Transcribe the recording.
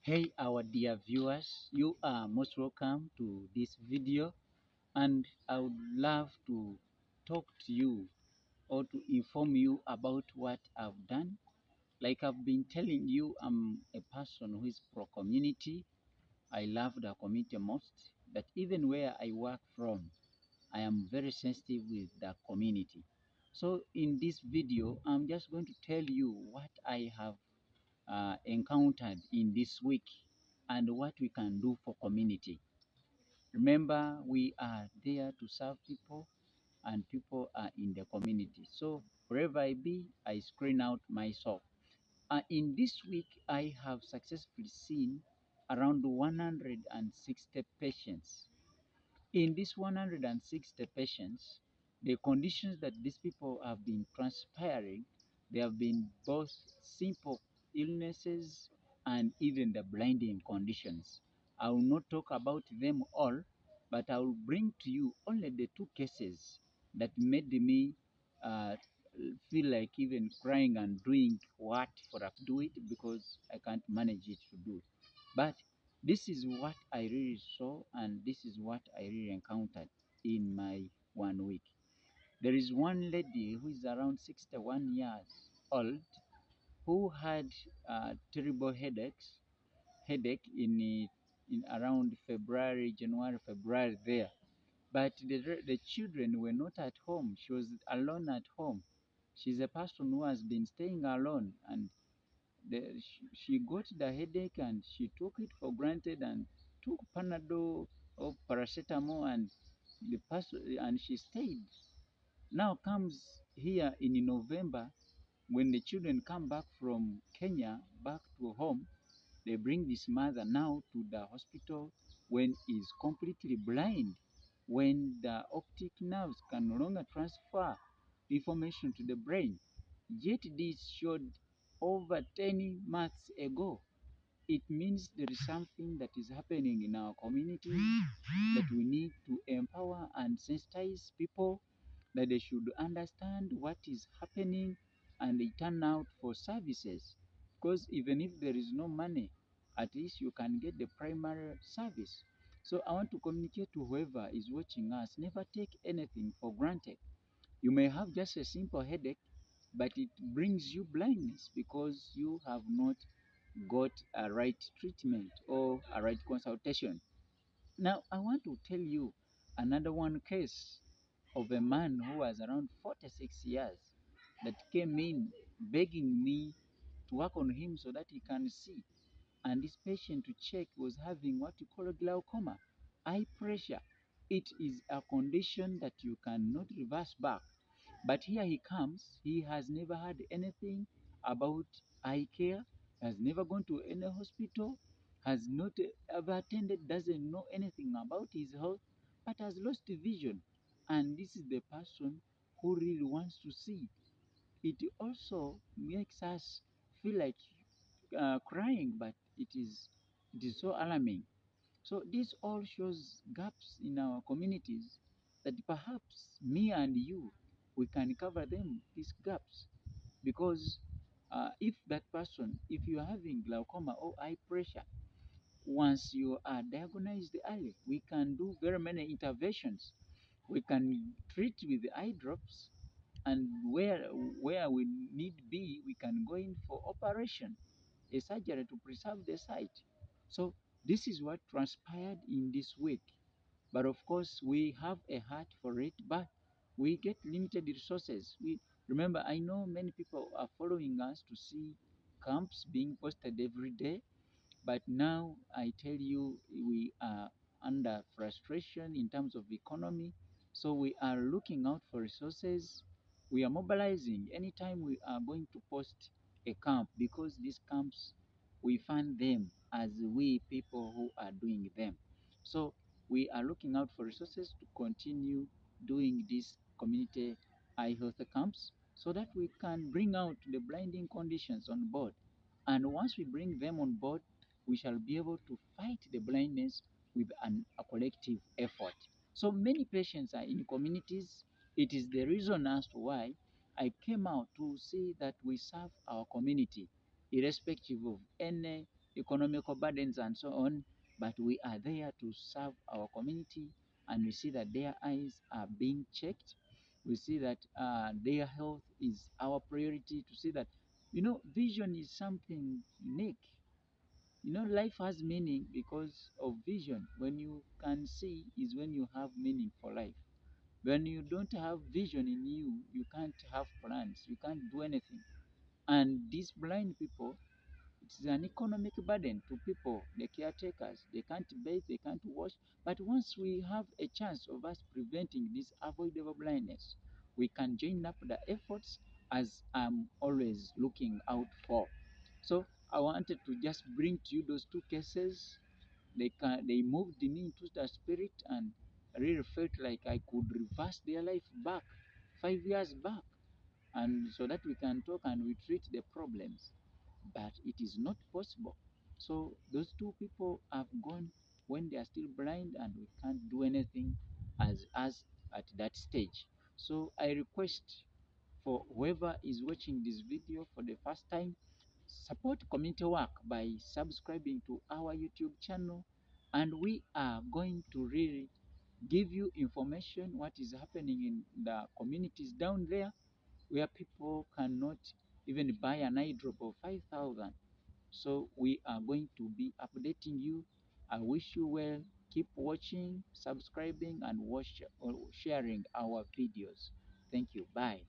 Hey, our dear viewers, you are most welcome to this video, and I would love to talk to you or to inform you about what I've done. Like I've been telling you, I'm a person who is pro community. I love the community most, but even where I work from, I am very sensitive with the community. So, in this video, I'm just going to tell you what I have encountered in this week and what we can do for community. Remember, we are there to serve people and people are in the community. So wherever I be, I screen out myself. In this week, I have successfully seen around 160 patients. In these 160 patients, the conditions that these people have been transpiring, they have been both simple illnesses and even the blinding conditions. I will not talk about them all, but I will bring to you only the two cases that made me uh, feel like even crying and doing what for I do it because I can't manage it to do it. But this is what I really saw, and this is what I really encountered in my 1 week. There is one lady who is around 61 years old who had terrible headache in around February, January, February there. But the children were not at home. She was alone at home. She's a person who has been staying alone, and she got the headache and she took it for granted and took Panadol or paracetamol and she stayed. Now comes here in November when the children come back from Kenya back to home, they bring this mother now to the hospital when is completely blind, when the optic nerves can no longer transfer information to the brain. Yet this showed over 10 months ago. It means there is something that is happening in our communities that we need to empower and sensitize people that they should understand what is happening and they turn out for services. Because even if there is no money, at least you can get the primary service. So I want to communicate to whoever is watching us, never take anything for granted. You may have just a simple headache, but it brings you blindness because you have not got a right treatment or a right consultation. Now, I want to tell you another one case of a man who was around 46 years that came in begging me to work on him so that he can see. And this patient to check was having what you call a glaucoma, eye pressure. It is a condition that you cannot reverse back. But here he comes, he has never had anything about eye care, has never gone to any hospital, has not ever attended, doesn't know anything about his health, but has lost vision. And this is the person who really wants to see. It also makes us feel like crying, but it is so alarming. So this all shows gaps in our communities that perhaps me and you, we can cover them, these gaps. Because if that person, if you are having glaucoma or eye pressure, once you are diagnosed early, we can do very many interventions. We can treat with eye drops, and where we need be, we can go in for operation, a surgery to preserve the sight. So this is what transpired in this week. But of course, we have a heart for it, but we get limited resources. We remember, I know many people are following us to see camps being posted every day, but now I tell you, we are under frustration in terms of economy. So we are looking out for resources. We are mobilizing anytime we are going to post a camp because these camps, we fund them as we people who are doing them. So we are looking out for resources to continue doing these community eye health camps so that we can bring out the blinding conditions on board. And once we bring them on board, we shall be able to fight the blindness with a collective effort. So many patients are in communities. It is the reason as to why I came out to say that we serve our community, irrespective of any economical burdens and so on, but we are there to serve our community, and we see that their eyes are being checked. We see that their health is our priority. To see that, vision is something unique. Life has meaning because of vision. When you can see is when you have meaning for life. When you don't have vision in you, you can't have plans, you can't do anything. And these blind people, it's an economic burden to people, the caretakers. They can't bathe, they can't wash. But once we have a chance of us preventing this avoidable blindness, we can join up the efforts, as I'm always looking out for. So I wanted to just bring to you those two cases. They moved me into the spirit, and I really felt like I could reverse their life back 5 years back, and so that we can talk and we treat the problems. But it is not possible. So those two people have gone when they are still blind, and we can't do anything as at that stage. So I request for whoever is watching this video for the first time, support community work by subscribing to our YouTube channel, and we are going to really give you information what is happening in the communities down there, where people cannot even buy an eye drop of 5,000. So we are going to be updating you. I wish you well. Keep watching, subscribing, and sharing our videos. Thank you. Bye.